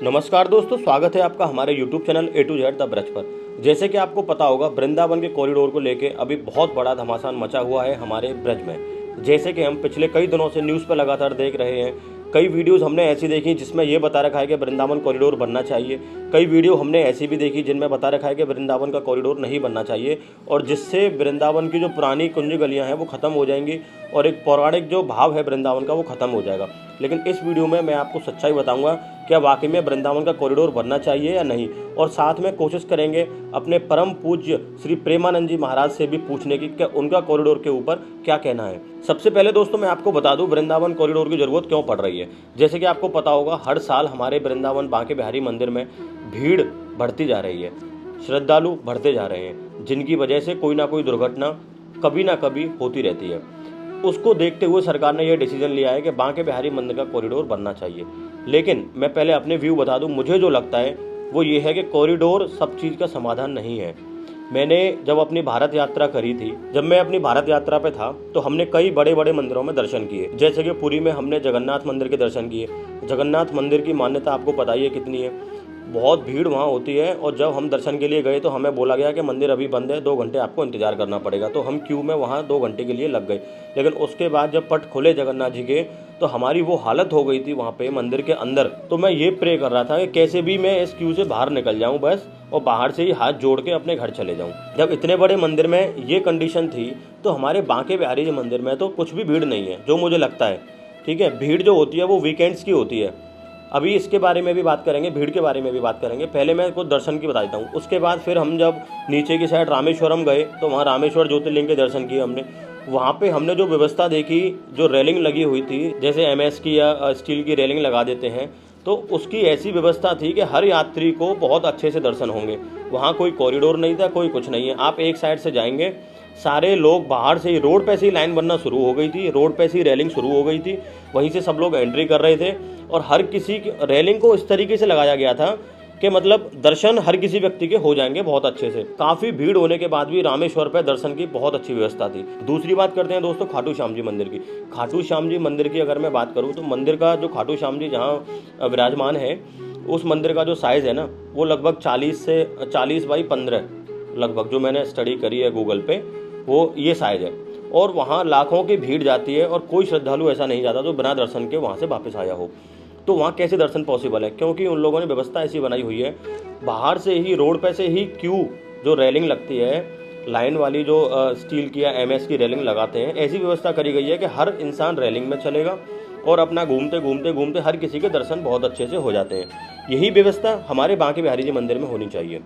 नमस्कार दोस्तों, स्वागत है आपका हमारे YouTube channel A to Z the Braj पर। जैसे कि आपको पता होगा, वृंदावन के कॉरिडोर को लेके अभी बहुत बड़ा घमासान मचा हुआ है हमारे ब्रज में। जैसे कि हम पिछले कई दिनों से न्यूज़ पर लगातार देख रहे हैं। कई वीडियोस हमने ऐसी देखी जिसमें ये बता रखा है कि वृंदावन कॉरिडोर बनना चाहिए। कई वीडियो हमने ऐसी भी देखी जिनमें बता रखा है कि वृंदावन का कॉरिडोर नहीं बनना चाहिए और जिससे वृंदावन की जो पुरानी कुंज गलियाँ हैं वो ख़त्म हो जाएंगी और एक पौराणिक जो भाव है वृंदावन का वो ख़त्म हो जाएगा। लेकिन इस वीडियो में मैं आपको सच्चाई बताऊंगा, क्या वाकई में वृंदावन का कॉरिडोर बनना चाहिए या नहीं, और साथ में कोशिश करेंगे अपने परम पूज्य श्री प्रेमानंद जी महाराज से भी पूछने की क्या उनका कॉरिडोर के ऊपर क्या कहना है। सबसे पहले दोस्तों मैं आपको बता दूं वृंदावन कॉरिडोर की ज़रूरत क्यों पड़ रही है। जैसे कि आपको पता होगा, हर साल हमारे वृंदावन बांके बिहारी मंदिर में भीड़ बढ़ती जा रही है, श्रद्धालु बढ़ते जा रहे हैं, जिनकी वजह से कोई ना कोई दुर्घटना कभी ना कभी होती रहती है। उसको देखते हुए सरकार ने यह डिसीजन लिया है कि बांके बिहारी मंदिर का कॉरिडोर बनना चाहिए। लेकिन मैं पहले अपने व्यू बता दूं, मुझे जो लगता है वो ये है कि कॉरिडोर सब चीज़ का समाधान नहीं है। मैंने जब अपनी भारत यात्रा करी थी, जब मैं अपनी भारत यात्रा पे था, तो हमने कई बड़े बड़े मंदिरों में दर्शन किए। जैसे कि पुरी में हमने जगन्नाथ मंदिर के दर्शन किए। जगन्नाथ मंदिर की मान्यता आपको पता ही है कितनी है, बहुत भीड़ वहाँ होती है। और जब हम दर्शन के लिए गए तो हमें बोला गया कि मंदिर अभी बंद है, 2 घंटे आपको इंतजार करना पड़ेगा। तो हम क्यू में वहाँ 2 घंटे के लिए लग गए। लेकिन उसके बाद जब पट खुले जगन्नाथ जी के, तो हमारी वो हालत हो गई थी वहाँ पे मंदिर के अंदर। तो मैं ये प्रे कर रहा था कि कैसे भी मैं इस क्यू से बाहर निकल जाऊँ बस, और बाहर से ही हाथ जोड़ के अपने घर चले जाऊँ। जब इतने बड़े मंदिर में ये कंडीशन थी, तो हमारे बांके बिहारी जी मंदिर में तो कुछ भी भीड़ नहीं है, जो मुझे लगता है। ठीक है, भीड़ जो होती है वो वीकेंड्स की होती है। अभी इसके बारे में भी बात करेंगे, भीड़ के बारे में भी बात करेंगे। पहले मैं कुछ दर्शन की बता देता हूँ। उसके बाद फिर हम जब नीचे की साइड रामेश्वरम गए, तो वहाँ रामेश्वर ज्योतिर्लिंग के दर्शन किए हमने। वहाँ पे हमने जो व्यवस्था देखी, जो रेलिंग लगी हुई थी, जैसे MS की या स्टील की रेलिंग लगा देते हैं, तो उसकी ऐसी व्यवस्था थी कि हर यात्री को बहुत अच्छे से दर्शन होंगे। वहाँ कोई कॉरिडोर नहीं था, कोई कुछ नहीं है। आप एक साइड से जाएंगे, सारे लोग बाहर से ही रोड पे से ही लाइन बनना शुरू हो गई थी, रोड पे से ही रेलिंग शुरू हो गई थी, वहीं से सब लोग एंट्री कर रहे थे। और हर किसी की रेलिंग को इस तरीके से लगाया गया था कि मतलब दर्शन हर किसी व्यक्ति के हो जाएंगे बहुत अच्छे से। काफ़ी भीड़ होने के बाद भी रामेश्वर पे दर्शन की बहुत अच्छी व्यवस्था थी। दूसरी बात करते हैं दोस्तों खाटू श्याम जी मंदिर की। खाटू श्याम जी मंदिर की अगर मैं बात करूँ, तो मंदिर का जो खाटू श्याम जी जहाँ विराजमान है, उस मंदिर का जो साइज़ है ना, वो लगभग 40 बाई 15 लगभग, जो मैंने स्टडी करी है गूगल पे, वो ये साइज़ है। और वहाँ लाखों की भीड़ जाती है और कोई श्रद्धालु ऐसा नहीं जाता जो बिना दर्शन के वहाँ से वापस आया हो। तो वहाँ कैसे दर्शन पॉसिबल है? क्योंकि उन लोगों ने व्यवस्था ऐसी बनाई हुई है, बाहर से ही रोड पे से ही क्यू जो रेलिंग लगती है, लाइन वाली जो स्टील की या MS की रेलिंग लगाते हैं, ऐसी व्यवस्था करी गई है कि हर इंसान रेलिंग में चलेगा और अपना घूमते घूमते घूमते हर किसी के दर्शन बहुत अच्छे से हो जाते हैं। यही व्यवस्था हमारे बांके बिहारी जी मंदिर में होनी चाहिए,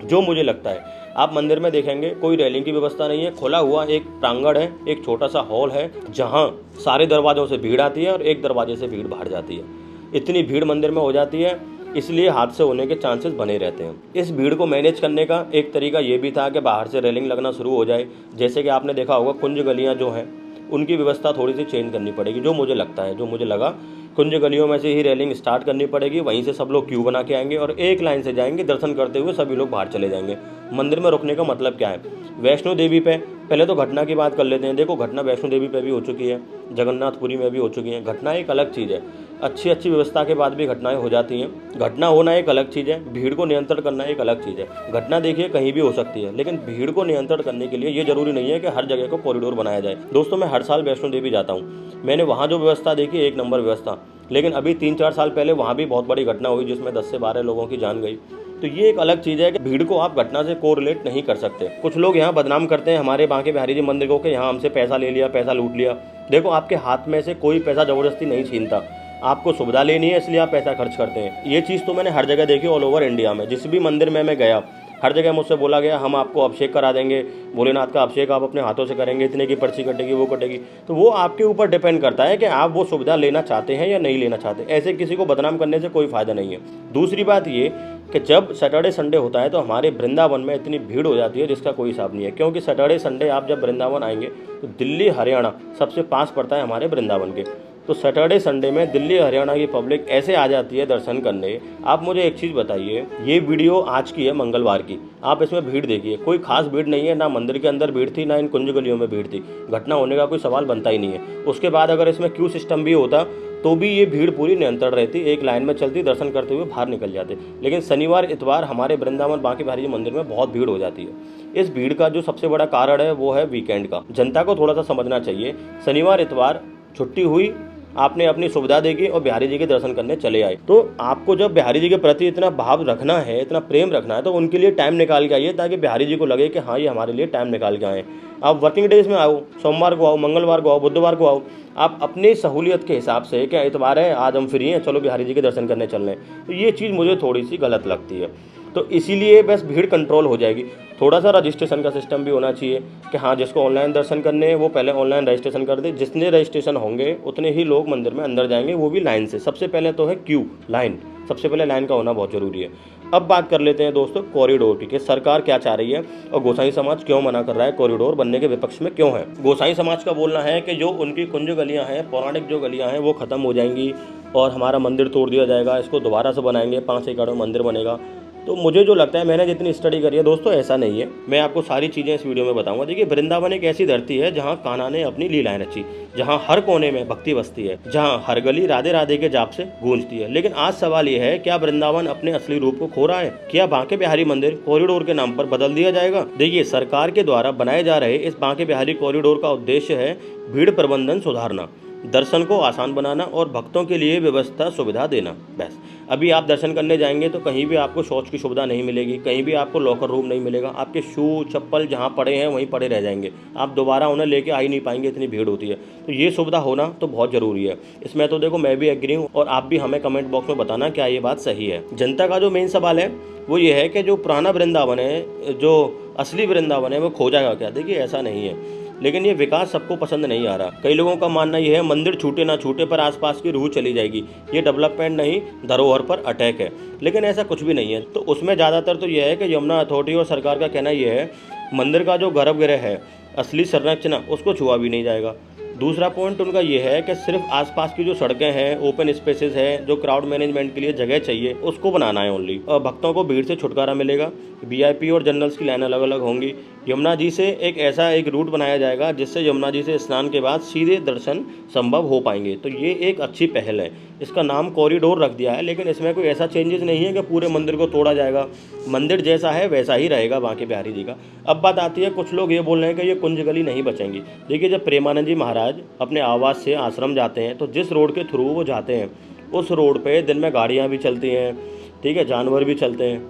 जो मुझे लगता है। आप मंदिर में देखेंगे कोई रेलिंग की व्यवस्था नहीं है, खुला हुआ एक प्रांगण है, एक छोटा सा हॉल है, जहां सारे दरवाजों से भीड़ आती है और एक दरवाजे से भीड़ बाहर जाती है। इतनी भीड़ मंदिर में हो जाती है, इसलिए हादसे होने के चांसेस बने रहते हैं। इस भीड़ को मैनेज करने का एक तरीका ये भी था कि बाहर से रेलिंग लगना शुरू हो जाए। जैसे कि आपने देखा होगा, कुंज गलियाँ जो हैं उनकी व्यवस्था थोड़ी सी चेंज करनी पड़ेगी, जो मुझे लगता है, जो मुझे लगा। कुंज गलियों में से ही रेलिंग स्टार्ट करनी पड़ेगी, वहीं से सब लोग क्यू बना के आएंगे और एक लाइन से जाएंगे, दर्शन करते हुए सभी लोग बाहर चले जाएंगे। मंदिर में रुकने का मतलब क्या है? वैष्णो देवी पे पहले तो घटना की बात कर लेते हैं। देखो, घटना वैष्णो देवी पे भी हो चुकी है, जगन्नाथपुरी में भी हो चुकी है। घटना एक अलग चीज़ है, अच्छी व्यवस्था के बाद भी घटनाएं हो जाती हैं। घटना होना एक अलग चीज़ है, भीड़ को नियंत्रण करना एक अलग चीज़ है। घटना देखिए कहीं भी हो सकती है, लेकिन भीड़ को नियंत्रण करने के लिए ये जरूरी नहीं है कि हर जगह को कॉरिडोर बनाया जाए। दोस्तों, मैं हर साल वैष्णो देवी जाता हूँ, मैंने वहाँ जो व्यवस्था देखी, एक नंबर व्यवस्था। लेकिन अभी 3-4 साल पहले वहाँ भी बहुत बड़ी घटना हुई जिसमें 10 से 12 लोगों की जान गई। तो ये एक अलग चीज़ है कि भीड़ को आप घटना से कोरिलेट नहीं कर सकते। कुछ लोग यहाँ बदनाम करते हैं हमारे बांके बिहारी जी मंदिर को कि यहाँ हमसे पैसा ले लिया, पैसा लूट लिया। देखो, आपके हाथ में से कोई पैसा ज़बरदस्ती नहीं छीनता, आपको सुविधा लेनी है इसलिए आप पैसा खर्च करते हैं। ये चीज़ तो मैंने हर जगह देखी, ऑल ओवर इंडिया में। जिस भी मंदिर में मैं गया, हर जगह मुझसे बोला गया हम आपको अभिषेक करा देंगे, भोलेनाथ का अभिषेक आप अपने हाथों से करेंगे, इतने की पर्ची कटेगी, वो कटेगी। तो वो आपके ऊपर डिपेंड करता है कि आप वो सुविधा लेना चाहते हैं या नहीं लेना चाहते। ऐसे किसी को बदनाम करने से कोई फ़ायदा नहीं है। दूसरी बात ये कि जब सैटरडे संडे होता है तो हमारे वृंदावन में इतनी भीड़ हो जाती है जिसका कोई हिसाब नहीं है। क्योंकि सैटरडे संडे आप जब वृंदावन आएंगे तो दिल्ली हरियाणा सबसे पास पड़ता है हमारे वृंदावन के। तो सैटरडे संडे में दिल्ली हरियाणा की पब्लिक ऐसे आ जाती है दर्शन करने। आप मुझे एक चीज़ बताइए, ये वीडियो आज की है, मंगलवार की। आप इसमें भीड़ देखिए, कोई खास भीड़ नहीं है, ना मंदिर के अंदर भीड़ थी, ना इन कुंज गलियों में भीड़ थी। घटना होने का कोई सवाल बनता ही नहीं है। उसके बाद अगर इसमें क्यू सिस्टम भी होता तो भी ये भीड़ पूरी नियंत्रण रहती, एक लाइन में चलती, दर्शन करते हुए बाहर निकल जाते। लेकिन शनिवार इतवार हमारे वृंदावन बांके बिहारी जी मंदिर में बहुत भीड़ हो जाती है। इस भीड़ का जो सबसे बड़ा कारण है वो है वीकेंड का। जनता को थोड़ा सा समझना चाहिए, शनिवार इतवार छुट्टी हुई, आपने अपनी सुविधा देखी और बिहारी जी के दर्शन करने चले आए। तो आपको जब बिहारी जी के प्रति इतना भाव रखना है, इतना प्रेम रखना है, तो उनके लिए टाइम निकाल के आइए, ताकि बिहारी जी को लगे कि हाँ ये हमारे लिए टाइम निकाल के आए। आप वर्किंग डेज में आओ, सोमवार को आओ, मंगलवार को आओ, बुधवार को आओ, आप अपनी सहूलियत के हिसाब से, क्या इतवार है आज हम फ्री हैं, चलो बिहारी जी के दर्शन करने चल रहे हैं। तो ये चीज़ मुझे थोड़ी सी गलत लगती है। तो इसीलिए बस भीड़ कंट्रोल हो जाएगी। थोड़ा सा रजिस्ट्रेशन का सिस्टम भी होना चाहिए कि हाँ जिसको ऑनलाइन दर्शन करने हैं वो पहले ऑनलाइन रजिस्ट्रेशन कर दे। जितने रजिस्ट्रेशन होंगे उतने ही लोग मंदिर में अंदर जाएंगे, वो भी लाइन से। सबसे पहले तो है क्यू, लाइन, सबसे पहले लाइन का होना बहुत ज़रूरी है। अब बात कर लेते हैं दोस्तों कॉरिडोर की, कि सरकार क्या चाह रही है और गोसाई समाज क्यों मना कर रहा है, कॉरिडोर बनने के विपक्ष में क्यों है। गोसाई समाज का बोलना है कि जो उनकी कुंज गलियाँ हैं, पौराणिक जो गलियाँ हैं वो ख़त्म हो जाएंगी और हमारा मंदिर तोड़ दिया जाएगा, इसको दोबारा से बनाएंगे, 5 एकड़ में मंदिर बनेगा। तो मुझे जो लगता है, मैंने जितनी स्टडी करी है दोस्तों, ऐसा नहीं है। मैं आपको सारी चीज़ें इस वीडियो में बताऊंगा। देखिए, वृंदावन एक ऐसी धरती है जहां कान्हा ने अपनी लीलाएं रची, जहां हर कोने में भक्ति बसती है, जहां हर गली राधे राधे के जाप से गूंजती है। लेकिन आज सवाल यह है, क्या वृंदावन अपने असली रूप को खो रहा है? क्या बांके बिहारी मंदिर कॉरिडोर के नाम पर बदल दिया जाएगा? देखिए, सरकार के द्वारा बनाए जा रहे इस बांके बिहारी कॉरिडोर का उद्देश्य है भीड़ प्रबंधन सुधारना, दर्शन को आसान बनाना और भक्तों के लिए व्यवस्था सुविधा देना। बस अभी आप दर्शन करने जाएंगे तो कहीं भी आपको शौच की सुविधा नहीं मिलेगी, कहीं भी आपको लॉकर रूम नहीं मिलेगा, आपके शू चप्पल जहाँ पड़े हैं वहीं पड़े रह जाएंगे, आप दोबारा उन्हें लेके आ ही नहीं पाएंगे, इतनी भीड़ होती है। तो ये सुविधा होना तो बहुत ज़रूरी है। इसमें तो देखो मैं भी एग्री हूँ और आप भी हमें कमेंट बॉक्स में बताना क्या ये बात सही है। जनता का जो मेन सवाल है वो ये है कि जो पुराना वृंदावन है, जो असली वृंदावन है, वो खो जाएगा क्या? देखिए, ऐसा नहीं है, लेकिन ये विकास सबको पसंद नहीं आ रहा। कई लोगों का मानना यह है मंदिर छूटे ना छूटे पर आसपास की रूह चली जाएगी, ये डेवलपमेंट नहीं धरोहर पर अटैक है। लेकिन ऐसा कुछ भी नहीं है। तो उसमें ज़्यादातर तो यह है कि यमुना अथॉरिटी और सरकार का कहना यह है मंदिर का जो गर्भगृह है, असली संरचना, उसको छुआ भी नहीं जाएगा। दूसरा पॉइंट उनका ये है कि सिर्फ आसपास की जो सड़कें हैं, ओपन स्पेसेस हैं, जो क्राउड मैनेजमेंट के लिए जगह चाहिए, उसको बनाना है ओनली। और भक्तों को भीड़ से छुटकारा मिलेगा, वीआईपी और जनरल्स की लाइन अलग अलग होंगी। यमुना जी से एक रूट बनाया जाएगा जिससे यमुना जी से स्नान के बाद सीधे दर्शन संभव हो पाएंगे। तो ये एक अच्छी पहल है। इसका नाम कॉरिडोर रख दिया है, लेकिन इसमें कोई ऐसा चेंजेस नहीं है कि पूरे मंदिर को तोड़ा जाएगा। मंदिर जैसा है वैसा ही रहेगा बांके बिहारी जी का। अब बात आती है, कुछ लोग ये बोल रहे हैं कि ये कुंज गली नहीं बचेंगी। देखिए, जब प्रेमानंद जी महाराज अपने आवास से आश्रम जाते हैं तो जिस रोड के थ्रू वो जाते हैं उस रोड पे दिन में गाड़ियाँ भी चलती हैं, ठीक है, जानवर भी चलते हैं,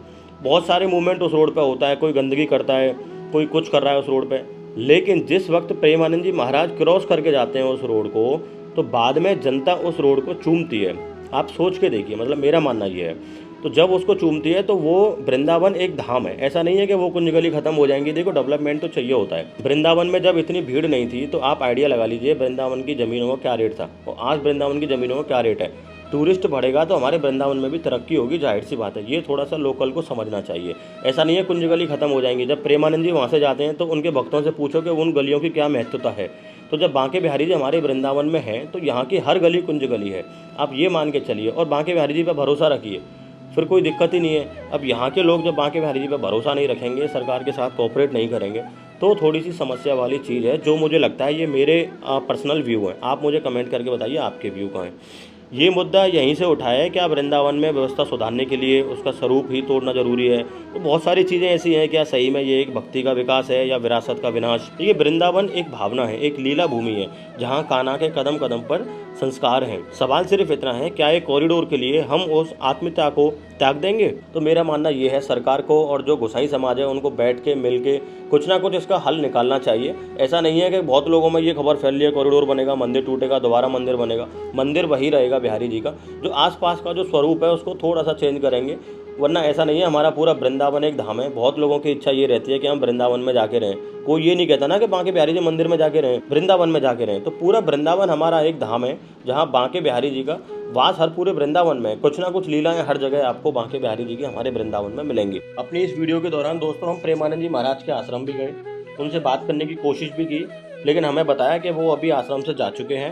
बहुत सारे मूवमेंट उस रोड पे होता है, कोई गंदगी करता है, कोई कुछ कर रहा है उस रोड पे। लेकिन जिस वक्त प्रेमानंद जी महाराज क्रॉस करके जाते हैं उस रोड को, तो बाद में जनता उस रोड को चूमती है। आप सोच के देखिए, मतलब मेरा मानना ये है। तो जब उसको चूमती है तो वो वृंदावन एक धाम है, ऐसा नहीं है कि वो कुंज गली खत्म हो जाएंगी। देखो, डेवलपमेंट तो चाहिए होता है। वृंदावन में जब इतनी भीड़ नहीं थी तो आप आइडिया लगा लीजिए वृंदावन की ज़मीनों का क्या रेट था और आज वृंदावन की ज़मीनों का क्या रेट है। टूरिस्ट बढ़ेगा तो हमारे वृंदावन में भी तरक्की होगी, जाहिर सी बात है। ये थोड़ा सा लोकल को समझना चाहिए। ऐसा नहीं है कुंज गली खत्म हो जाएंगी। जब प्रेमानंद जी वहाँ से जाते हैं तो उनके भक्तों से पूछो कि उन गलियों की क्या महत्वता है। तो जब बांके बिहारी जी हमारे वृंदावन में हैं तो यहाँ की हर गली कुंज गली है, आप ये मान के चलिए। और बांके बिहारी जी पर भरोसा रखिए, फिर कोई दिक्कत ही नहीं है। अब यहाँ के लोग जब बांके बिहारी जी पर भरोसा नहीं रखेंगे, सरकार के साथ कोऑपरेट नहीं करेंगे, तो थोड़ी सी समस्या वाली चीज़ है, जो मुझे लगता है। ये मेरे पर्सनल व्यू हैं, आप मुझे कमेंट करके बताइए आपके व्यू कहाँ हैं। ये मुद्दा यहीं से उठाया है, क्या वृंदावन में व्यवस्था सुधारने के लिए उसका स्वरूप ही तोड़ना जरूरी है? तो बहुत सारी चीज़ें ऐसी हैं, क्या सही में ये एक भक्ति का विकास है या विरासत का विनाश? ये वृंदावन एक भावना है, एक लीला भूमि है, जहाँ कान्हा के कदम कदम पर संस्कार हैं। सवाल सिर्फ इतना है, क्या एक कॉरिडोर के लिए हम उस आत्मीयता को त्याग देंगे? तो मेरा मानना ये है, सरकार को और जो गोसाई समाज है उनको बैठ के मिल के कुछ ना कुछ इसका हल निकालना चाहिए। ऐसा नहीं है कि बहुत लोगों में ये खबर फैल रही है कॉरिडोर बनेगा, मंदिर टूटेगा, दोबारा मंदिर बनेगा। मंदिर वही रहेगा बिहारी जी का, जो आसपास का जो स्वरूप है उसको थोड़ा सा चेंज करेंगे। वरना ऐसा नहीं है, हमारा पूरा वृंदावन एक धाम है। बहुत लोगों की इच्छा ये रहती है कि हम वृंदावन में जाके रहें। कोई ये नहीं कहता ना कि बांके बिहारी जी मंदिर में जाके रहें, वृंदावन में जाके रहें। तो पूरा वृंदावन हमारा एक धाम है, जहाँ बांके बिहारी जी का वास हर पूरे वृंदावन में। कुछ ना कुछ लीलाएं हर जगह आपको बांके बिहारी जी की हमारे वृंदावन में मिलेंगी। अपनी इस वीडियो के दौरान दोस्तों हम प्रेमानंद जी महाराज के आश्रम भी गए, उनसे बात करने की कोशिश भी की, लेकिन हमें बताया कि वो अभी आश्रम से जा चुके हैं,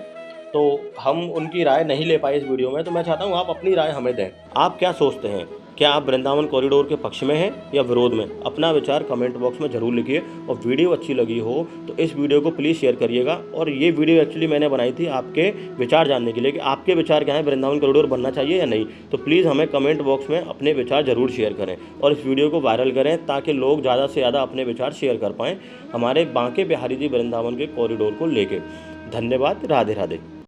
तो हम उनकी राय नहीं ले पाए इस वीडियो में। तो मैं चाहता हूँ आप अपनी राय हमें दें। आप क्या सोचते हैं क्या आप वृंदावन कॉरिडोर के पक्ष में हैं या विरोध में? अपना विचार कमेंट बॉक्स में ज़रूर लिखिए और वीडियो अच्छी लगी हो तो इस वीडियो को प्लीज़ शेयर करिएगा। और ये वीडियो एक्चुअली मैंने बनाई थी आपके विचार जानने के लिए कि आपके विचार क्या हैं, वृंदावन कॉरिडोर बनना चाहिए या नहीं। तो प्लीज़ हमें कमेंट बॉक्स में अपने विचार ज़रूर शेयर करें और इस वीडियो को वायरल करें ताकि लोग ज़्यादा से ज़्यादा अपने विचार शेयर कर पाएँ हमारे बांके बिहारी जी वृंदावन के कॉरिडोर को लेके। धन्यवाद। राधे राधे।